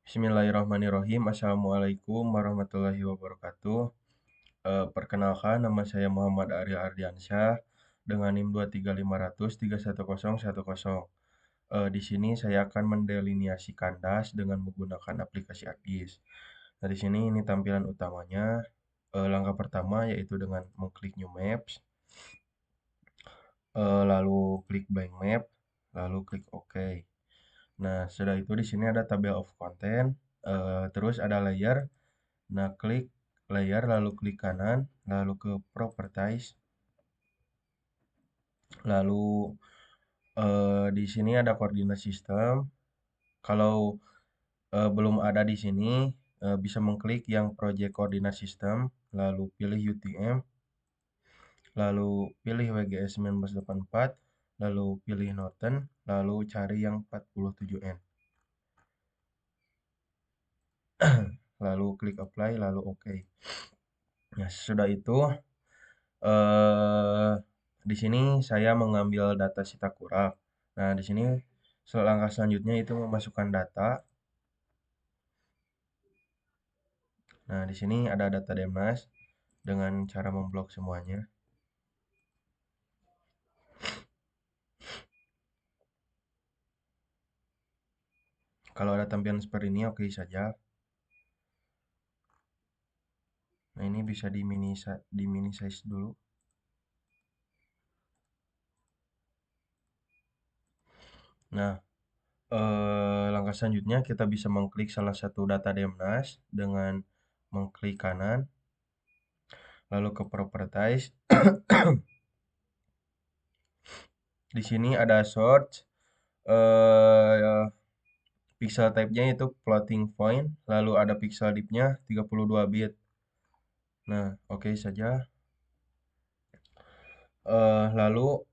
Bismillahirrahmanirrahim. Assalamualaikum warahmatullahi wabarakatuh. Perkenalkan, nama saya Muhammad Arya Ardiansyah dengan NIM 23500310010. Di sini saya akan mendelineasi kandas dengan menggunakan aplikasi ArcGIS. Nah, di sini ini tampilan utamanya. Langkah pertama yaitu dengan mengklik New Maps, lalu klik Blank Map, lalu klik OK. Nah, setelah itu di sini ada tabel of content, terus ada layer. Nah, klik layer, lalu klik kanan, lalu ke properties, lalu di sini ada koordinat sistem. Kalau belum ada di sini, bisa mengklik yang project koordinat sistem, lalu pilih UTM, lalu pilih WGS 1984, lalu pilih Norton, lalu cari yang 47N. Lalu klik apply, lalu OK. Nah, sudah itu di sini saya mengambil data Sitakura. Nah, di sini langkah selanjutnya itu memasukkan data. Nah, di sini ada data Demnas dengan cara memblok semuanya. Kalau ada tampilan seperti ini, oke saja. Nah, ini bisa di mini size dulu. Nah, langkah selanjutnya kita bisa mengklik salah satu data Demnas dengan mengklik kanan, lalu ke properties. Di sini ada search, pixel type-nya itu floating point, lalu ada pixel depth-nya 32 bit. Nah, oke saja. Lalu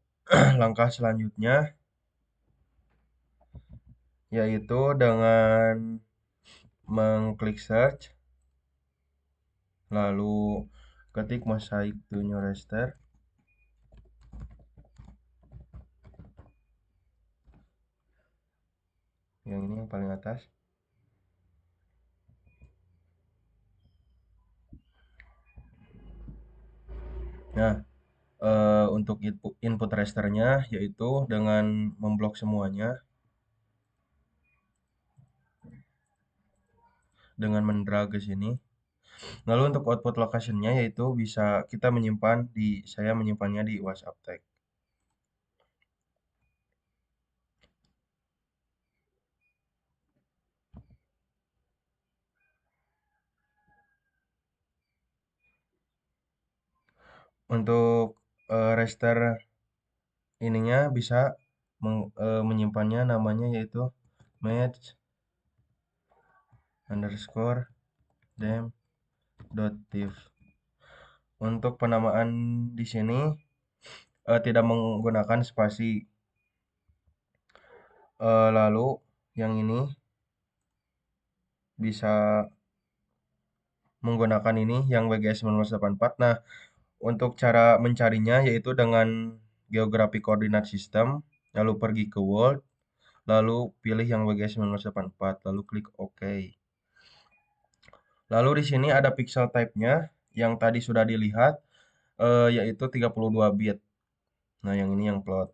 langkah selanjutnya yaitu dengan mengklik search, lalu ketik mosaic to new raster. Yang ini yang paling atas. Nah, untuk input rasternya yaitu dengan memblok semuanya dengan mendrag ke sini. Lalu untuk output location-nya yaitu bisa kita saya menyimpannya di WhatsApp tag. Untuk raster ininya bisa menyimpannya, namanya yaitu match underscore dem.div. Untuk penamaan di sini tidak menggunakan spasi. Lalu yang ini bisa menggunakan ini yang WGS 1984. Nah, untuk cara mencarinya yaitu dengan geografi koordinat sistem, lalu pergi ke world, lalu pilih yang WGS 1984, lalu klik OK. Lalu di sini ada pixel type-nya yang tadi sudah dilihat, yaitu 32 bit. Nah, yang ini yang float.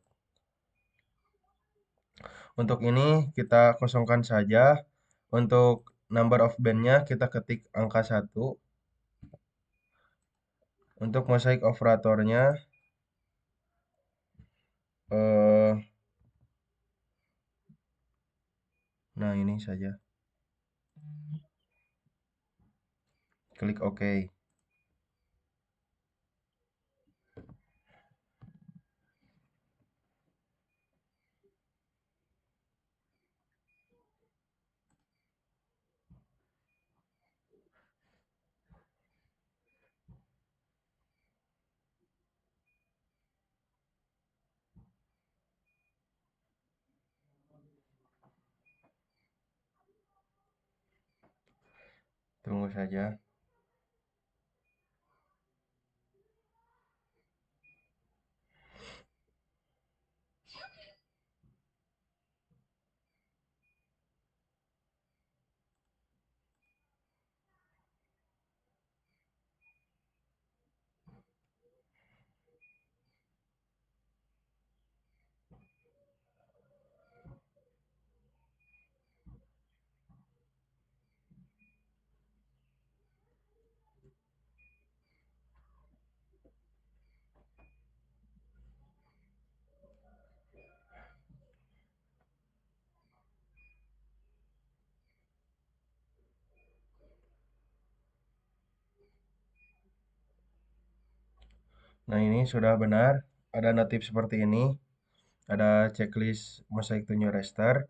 Untuk ini kita kosongkan saja. Untuk number of band-nya kita ketik angka 1. Untuk mosaic operatornya nah ini saja. Klik OK. Tunggu saja. Nah, ini sudah benar. Ada notif seperti ini. Ada checklist Mosaic to New Raster.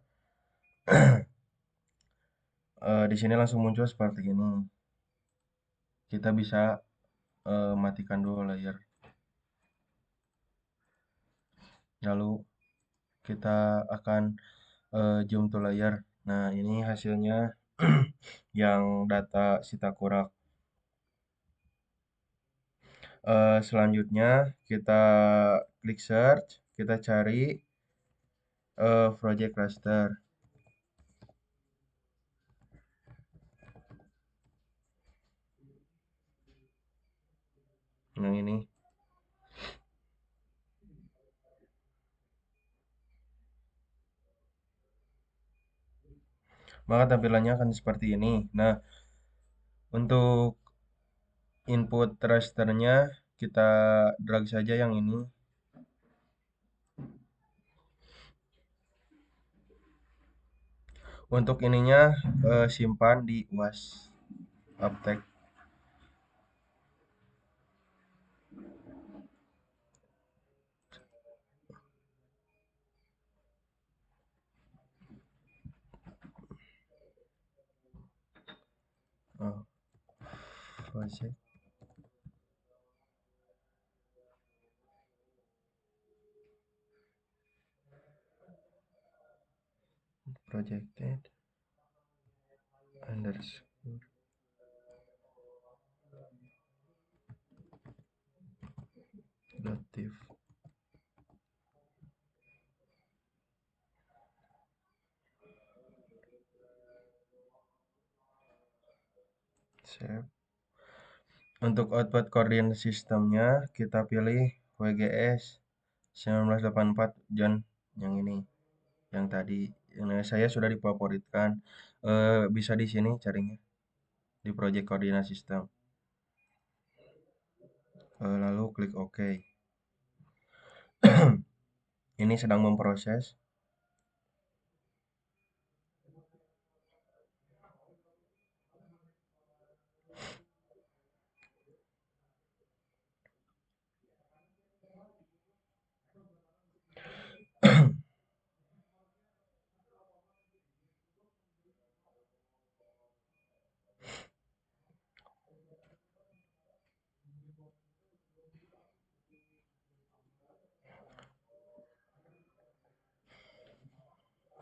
Di sini langsung muncul seperti ini. Kita bisa matikan dulu layar. Lalu kita akan zoom to layar. Nah, ini hasilnya yang data Sitakurak. Selanjutnya kita klik search, kita cari project raster. Yang ini. Maka tampilannya akan seperti ini. Nah, untuk input rasternya kita drag saja yang ini. Untuk ininya simpan di UAS Uptake. Oh, project projected underscore datif. Save. Untuk output coordinate sistemnya kita pilih WGS 1984 John yang ini, yang tadi. Ini saya sudah difavoritkan. Bisa di sini carinya di project coordinate system. Lalu klik OK. Ini sedang memproses.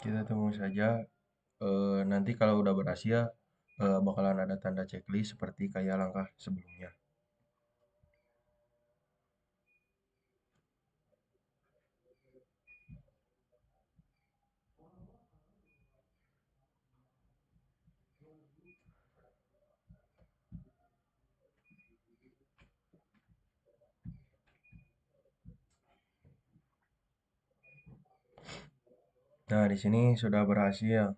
Kita tunggu saja. Nanti kalau udah berhasil bakalan ada tanda checklist seperti kayak langkah sebelumnya. Nah, di sini sudah berhasil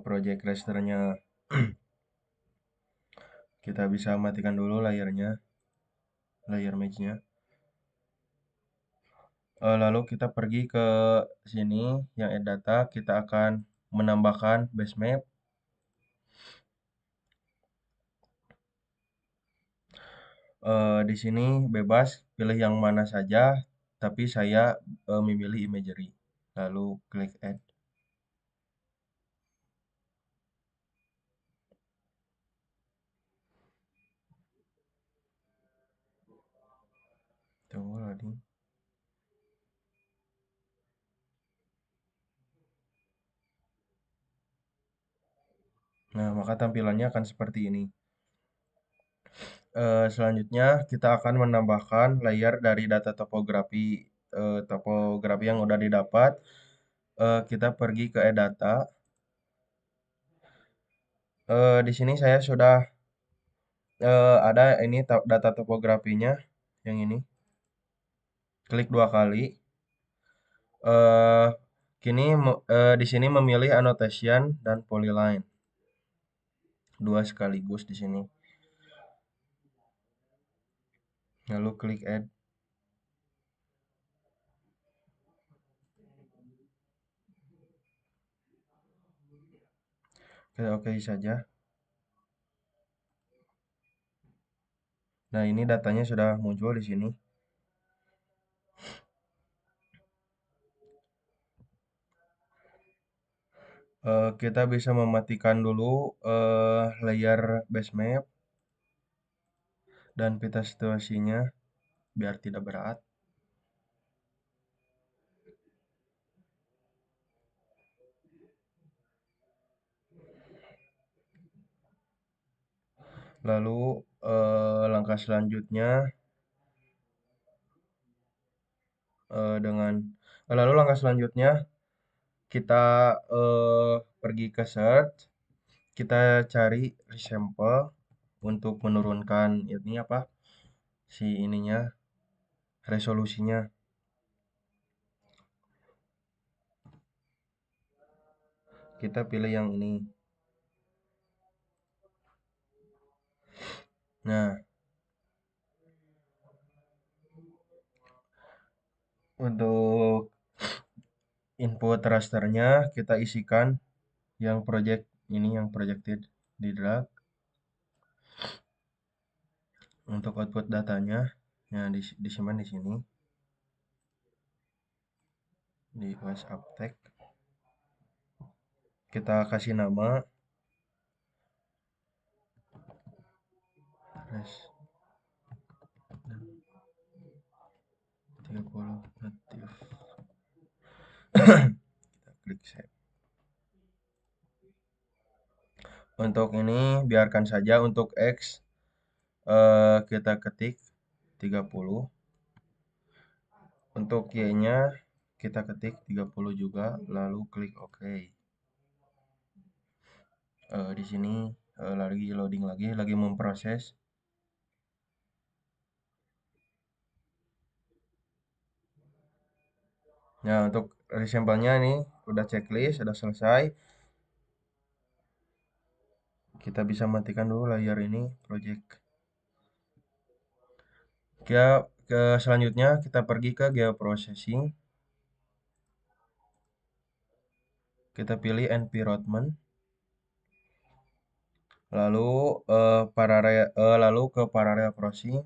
project rasternya. Kita bisa matikan dulu layarnya, layar matchnya. Lalu kita pergi ke sini yang add data, kita akan menambahkan base map. Di sini bebas pilih yang mana saja, tapi saya memilih imagery. Lalu klik add. Tunggu loading. Nah, maka tampilannya akan seperti ini. Selanjutnya kita akan menambahkan layer dari data topografi yang udah didapat. Kita pergi ke e-data. Di sini saya sudah ada ini data topografinya yang ini. Klik 2 kali. Eh Kini di sini memilih annotation dan polyline. Dua sekaligus di sini. Lalu klik add. Oke saja. Nah, ini datanya sudah muncul di sini. Kita bisa mematikan dulu layer base map dan peta situasinya biar tidak berat. Lalu langkah selanjutnya lalu langkah selanjutnya kita pergi ke search, kita cari resample untuk menurunkan ini apa si ininya resolusinya. Kita pilih yang ini. Nah, untuk input rasternya kita isikan yang project ini yang projected di drag. Untuk output datanya ya disimpan di sini di WhatsApp tag. Kita kasih nama res 30 natif. Kita klik save. Untuk ini biarkan saja untuk X kita ketik 30. Untuk Y-nya kita ketik 30 juga lalu klik OK. Di sini lagi loading lagi memproses. Nah, untuk resample-nya nih udah checklist, sudah selesai. Kita bisa matikan dulu layar ini project. Selanjutnya kita pergi ke geoprocessing. Kita pilih environment. Lalu lalu ke parallel processing.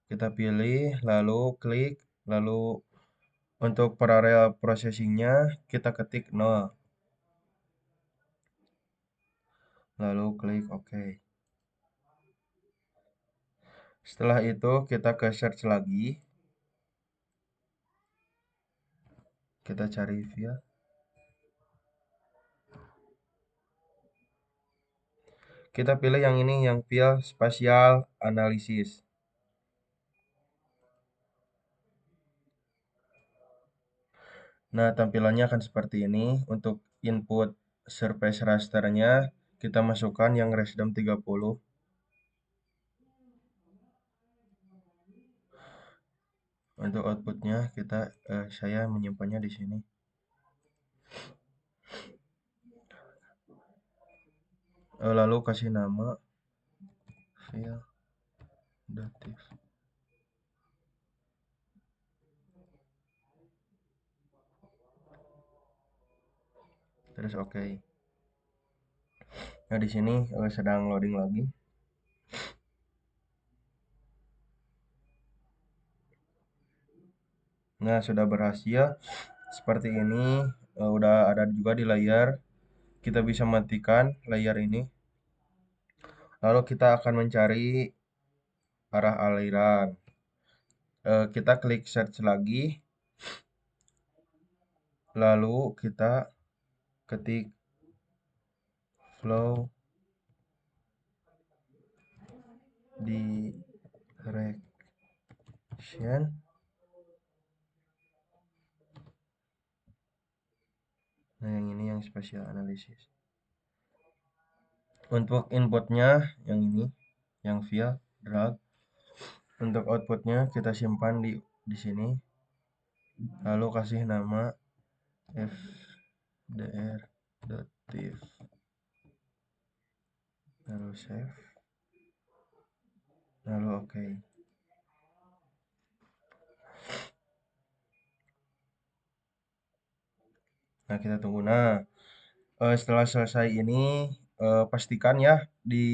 Kita pilih lalu klik lalu untuk parallel processingnya kita ketik 0. Lalu klik OK. Setelah itu kita ke search lagi. Kita cari via. Kita pilih yang ini yang file spatial analysis. Nah, tampilannya akan seperti ini. Untuk input surface rasternya kita masukkan yang resdom 30. Untuk outputnya saya menyimpannya di sini. Lalu kasih nama file datif. Terus OK. Nah, di sini sedang loading lagi. Nah, sudah berhasil seperti ini. Udah ada juga di layar. Kita bisa matikan layar ini. Lalu kita akan mencari arah aliran. Kita klik search lagi. Lalu kita ketik flow direction. Nah, yang ini yang spatial analysis. Untuk inputnya yang ini, yang via drag. Untuk outputnya kita simpan di sini. Lalu kasih nama fdr.tif. Lalu save. Lalu OK. Nah, kita tunggu. Nah, setelah selesai ini pastikan ya di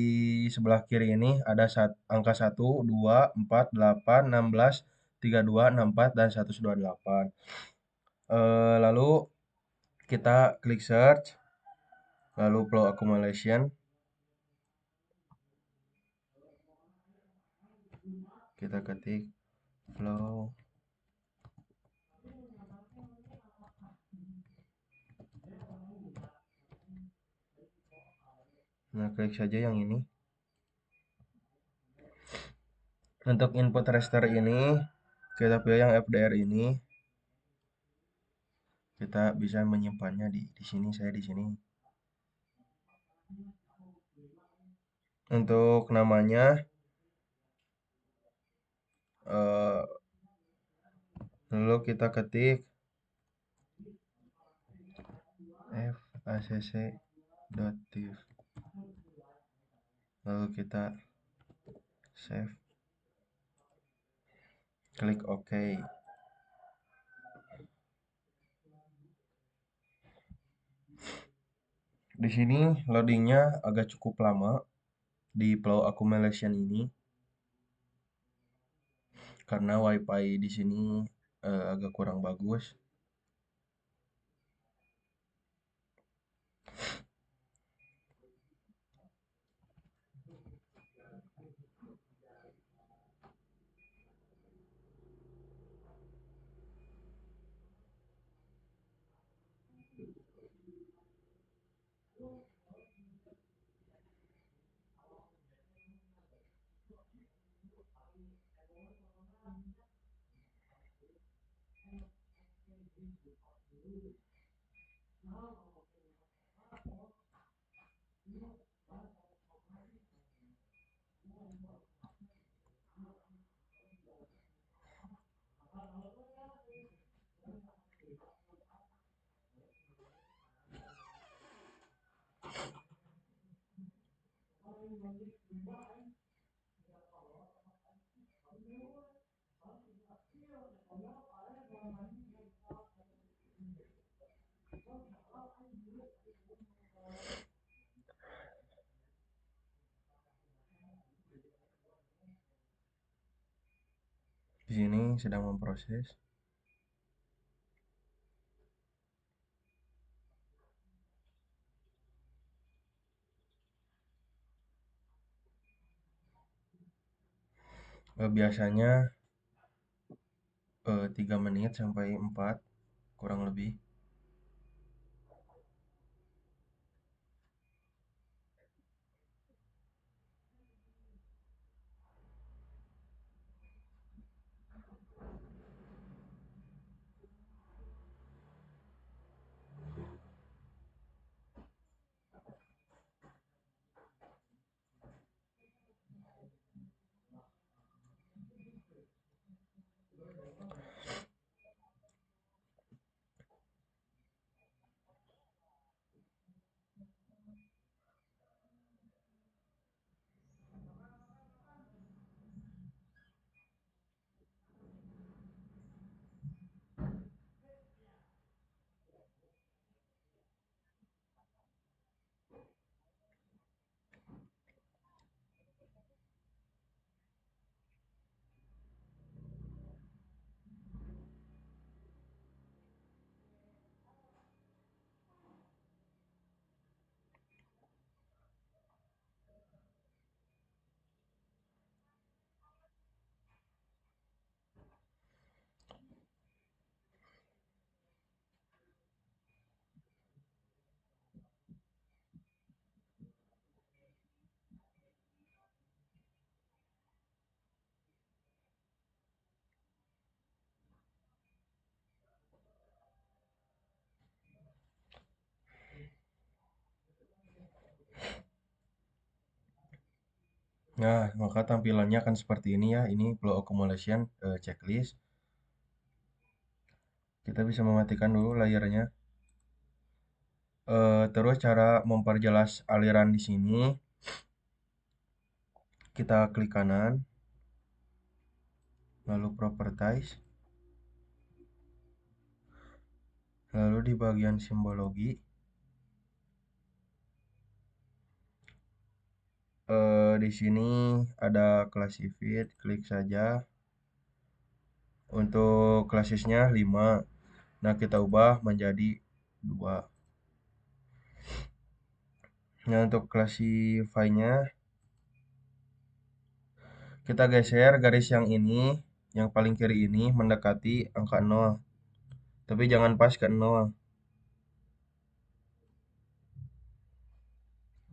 sebelah kiri ini ada angka 1, 2, 4, 8, 16, 32, 64, dan 128. Lalu kita klik search, lalu flow accumulation, kita ketik flow. Nah, klik saja yang ini. Untuk input raster ini, kita pilih yang FDR ini. Kita bisa menyimpannya di sini, saya di sini. Untuk namanya, lalu kita ketik facc.tif, lalu kita save, klik OK. Di sini loadingnya agak cukup lama di flow accumulation ini karena WiFi di sini agak kurang bagus. Di sini sedang memproses. Biasanya 3 menit sampai 4 kurang lebih. Nah, maka tampilannya akan seperti ini ya. Ini flow accumulation checklist. Kita bisa mematikan dulu layarnya. Terus cara memperjelas aliran di sini, kita klik kanan, lalu properties, lalu di bagian simbologi, Di sini ada classify, klik saja. Untuk klassisnya 5. Nah, kita ubah menjadi 2. Nah, untuk classify-nya kita geser garis yang ini, yang paling kiri ini mendekati angka 0. Tapi jangan pas ke 0.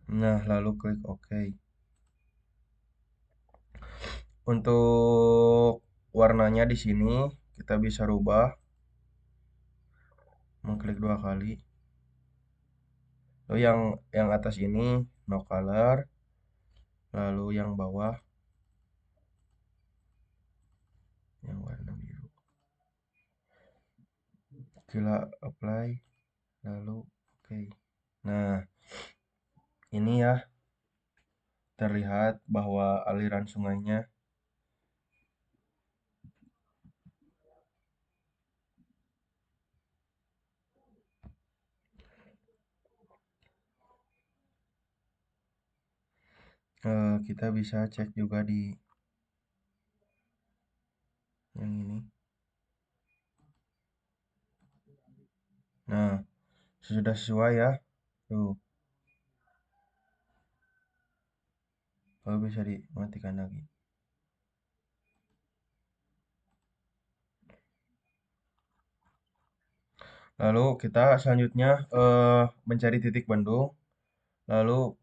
Nah, lalu klik OK. Untuk warnanya di sini kita bisa rubah, mengklik 2 kali. Lalu yang atas ini no color, lalu yang bawah yang warna biru. Kita apply, lalu OK. Nah, ini ya terlihat bahwa aliran sungainya kita bisa cek juga di yang ini. Nah, sudah sesuai ya. Tuh, lalu bisa dimatikan lagi. Lalu kita selanjutnya mencari titik bendung. Lalu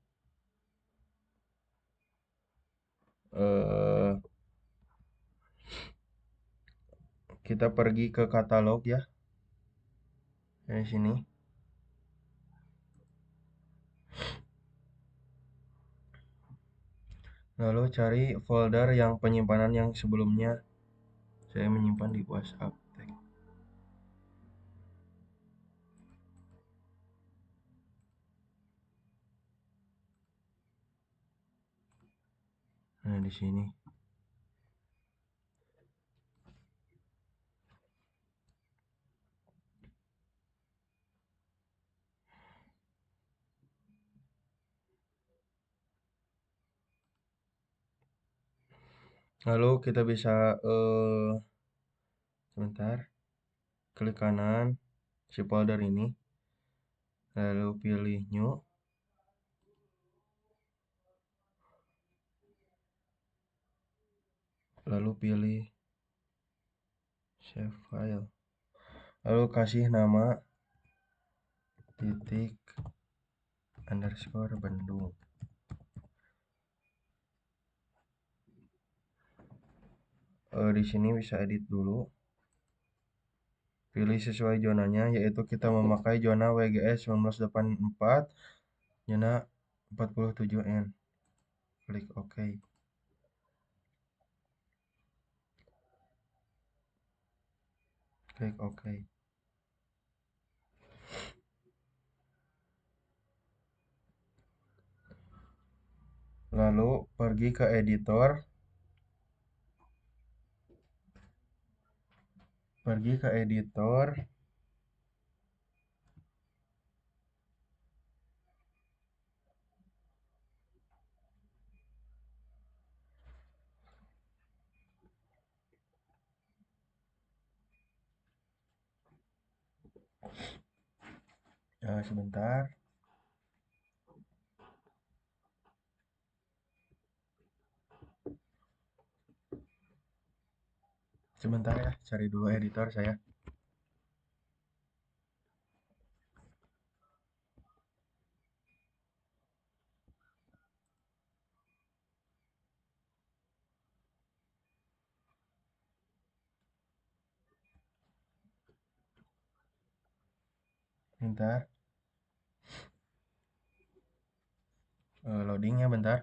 eh, kita pergi ke katalog ya. Dari sini. Lalu cari folder yang penyimpanan yang sebelumnya. Saya menyimpan di WhatsApp. Nah, di sini. Lalu kita bisa sebentar, klik kanan si folder ini, lalu pilih new, lalu pilih save file, lalu kasih nama titik underscore Bandung. Di sini bisa edit dulu. Pilih sesuai zonanya, yaitu kita memakai zona WGS 1984, zona 47N. Klik OK. Klik OK. Lalu pergi ke editor. Pergi ke editor. Sebentar. Sebentar ya, cari dulu editor saya. Bentar. Loading ya bentar.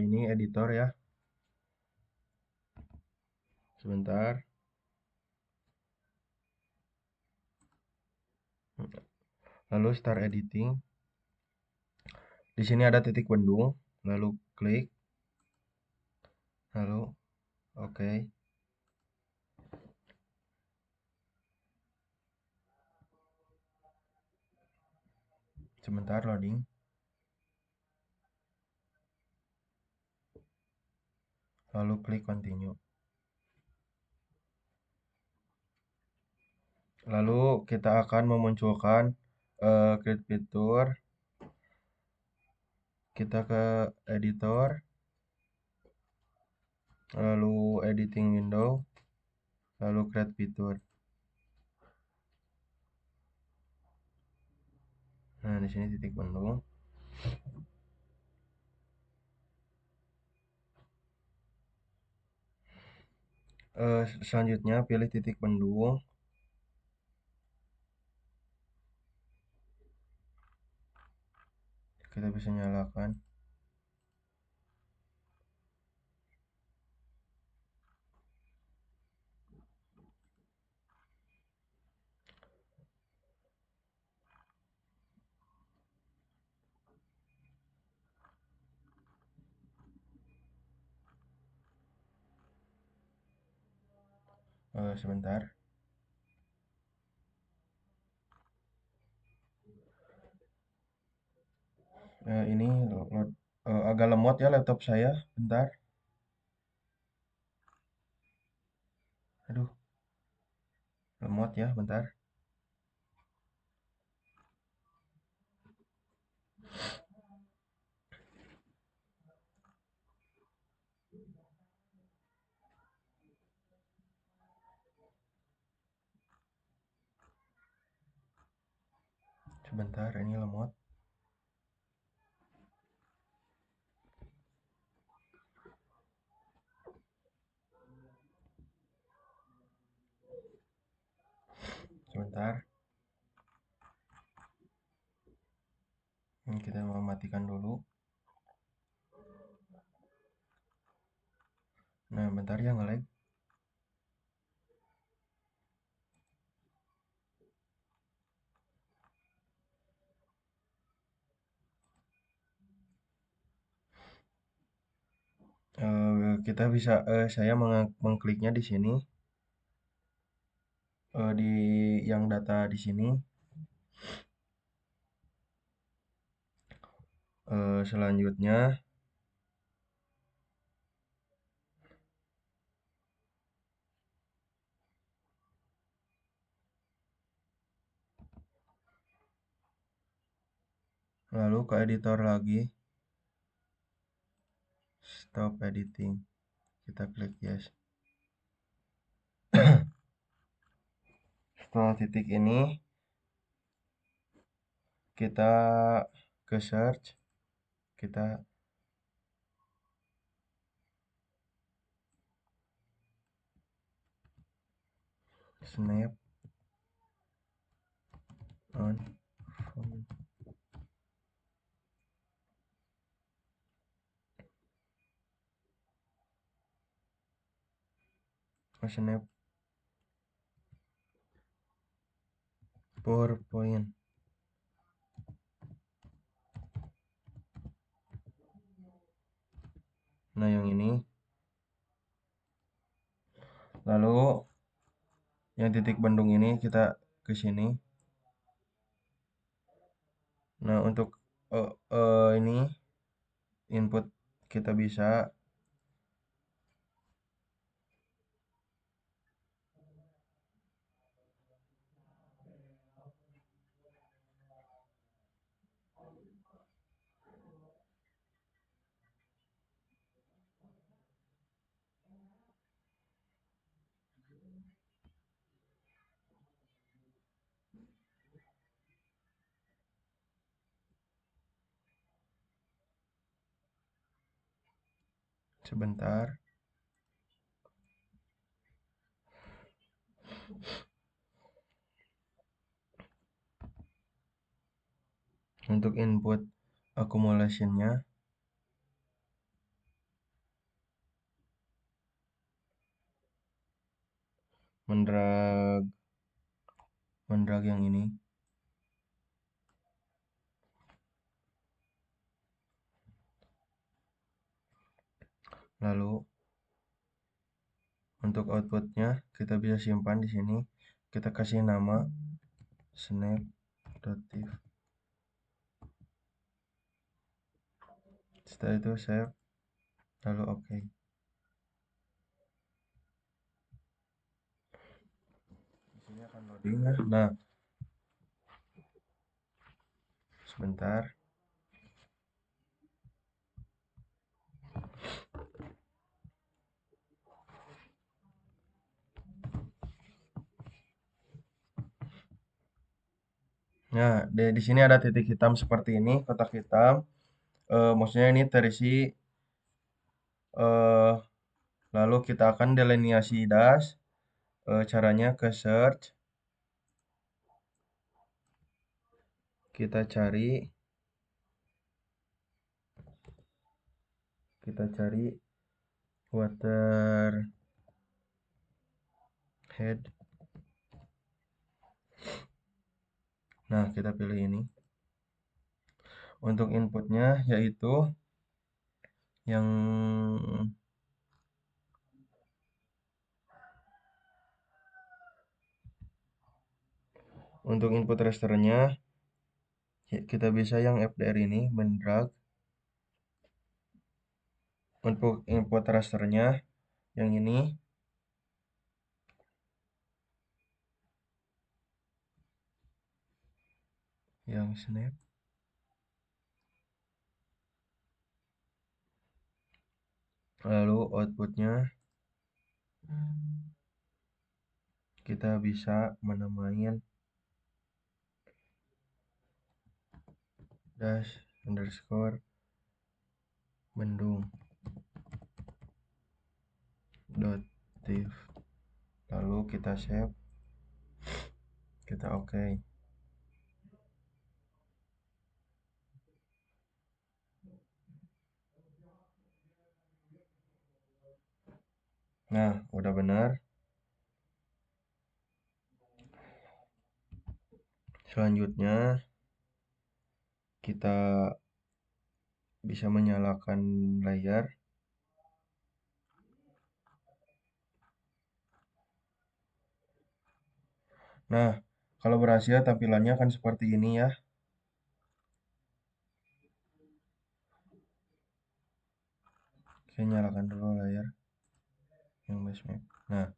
ini editor ya. Sebentar. Lalu start editing. Di sini ada titik bendung, lalu klik, lalu oke. Sebentar loading. Lalu klik continue. Lalu kita akan memunculkan create fitur. Kita ke editor, lalu editing window, lalu create fitur. Nah, di sini titik bendung. Selanjutnya pilih titik bendung. Kita bisa nyalakan. Sebentar. Ini agak lemot ya laptop saya. Bentar. Aduh, lemot ya, bentar. Sebentar, ini lemot. Sebentar. Ini kita mematikan dulu. Nah, bentar ya nge-lag. Kita bisa saya mengkliknya di sini di yang data di sini. Selanjutnya lalu ke editor lagi, stop editing, kita klik yes. Setelah titik ini kita ke search, kita snap on phone. Snap PowerPoint. Nah, yang ini. Lalu yang titik bendung ini kita ke sini. Nah, untuk ini input kita bisa sebentar. Untuk input accumulation-nya mendrag yang ini. Lalu untuk outputnya kita bisa simpan di sini. Kita kasih nama snap.tif. Setelah itu save, lalu oke. Di sini akan loading ya. Nah, sebentar. Nah, di sini ada titik hitam seperti ini, kotak hitam. Maksudnya ini terisi. eh, Lalu kita akan delineasi dash. Caranya ke search. Kita cari water head. Nah, kita pilih ini. Untuk inputnya yaitu yang untuk input rasternya kita bisa yang FDR ini mendrag. Untuk input rasternya yang ini. Yang snap. Lalu outputnya kita bisa menamain dash underscore Bandung dot tif. Lalu kita save, kita oke. Nah, udah benar. Selanjutnya kita bisa menyalakan layar. Nah, kalau berhasil tampilannya akan seperti ini ya. Oke, nyalakan dulu layar yang basement. Nah,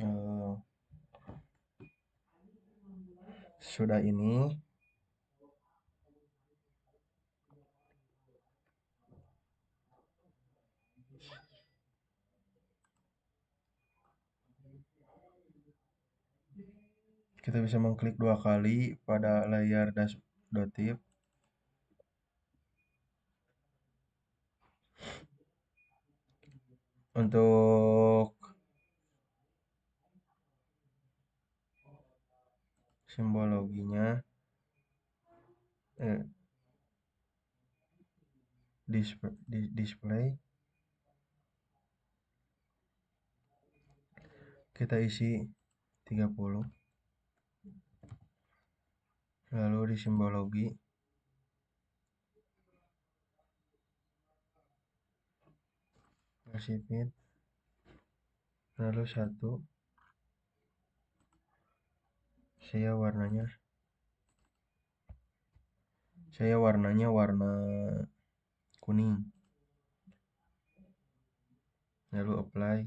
eh, sudah ini. Kita bisa mengklik 2 kali pada layar dash.tif. Untuk simbologinya display kita isi 30. Lalu di simbologi kasih pin, lalu 1. Saya warnanya warna kuning. Lalu apply.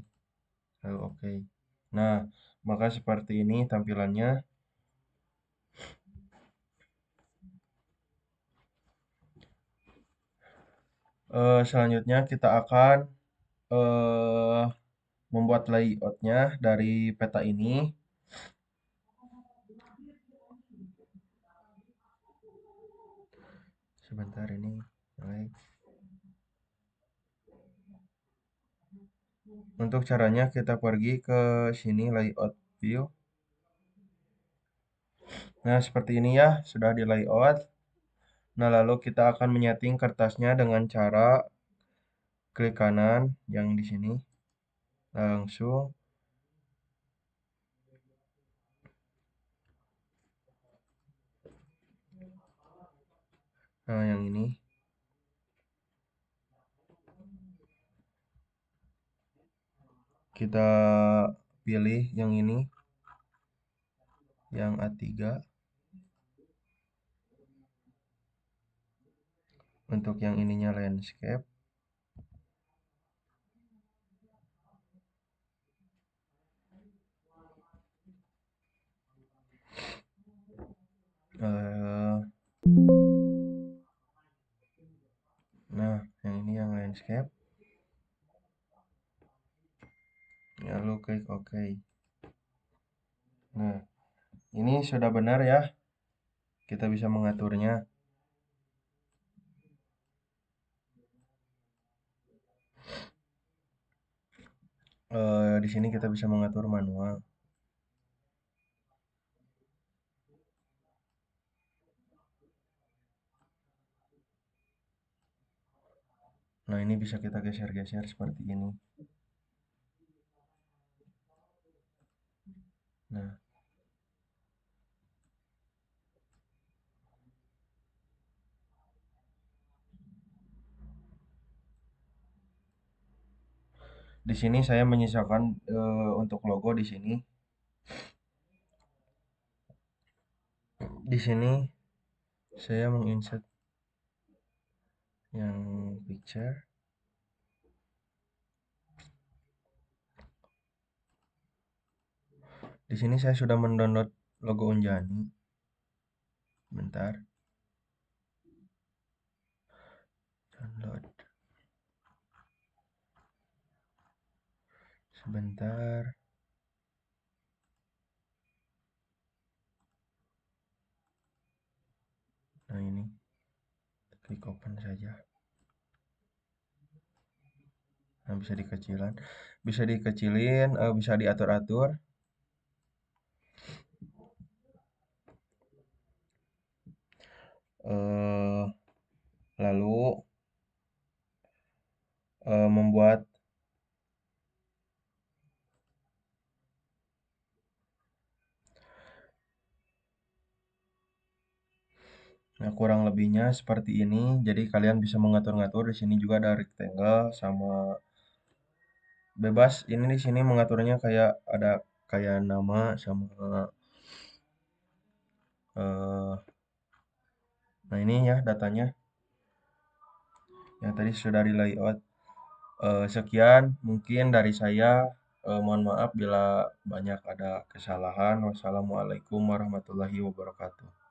lalu oke. Nah, maka seperti ini tampilannya. Selanjutnya kita akan eh, membuat layoutnya dari peta ini. Sebentar ini. Untuk caranya kita pergi ke sini layout view. Nah, seperti ini ya, sudah di layout. Nah, lalu kita akan menyeting kertasnya dengan cara klik kanan yang di sini. Langsung. Nah, yang ini. Kita pilih yang ini. Yang A3. Untuk yang ininya landscape. Eh, Nah, yang ini yang landscape. Lalu klik OK. Nah, ini sudah benar ya. Kita bisa mengaturnya. Di sini kita bisa mengatur manual. Nah, ini bisa kita geser-geser seperti ini. Nah, di sini saya menyisakan untuk logo di sini. Di sini saya menginsert yang picture. Di sini saya sudah mendownload logo Unjani. Bentar. Download. Sebentar. Nah, ini. Klik open saja. Nah, bisa dikecilin. Bisa dikecilin, bisa diatur-atur. Lalu membuat nah, kurang lebihnya seperti ini. Jadi kalian bisa mengatur-ngatur. Di sini juga ada rectangle sama bebas. Ini di sini mengaturnya kayak ada kayak nama sama nah ini ya datanya yang tadi sudah di layout. Sekian mungkin dari saya. Mohon maaf bila banyak ada kesalahan. Wassalamualaikum warahmatullahi wabarakatuh.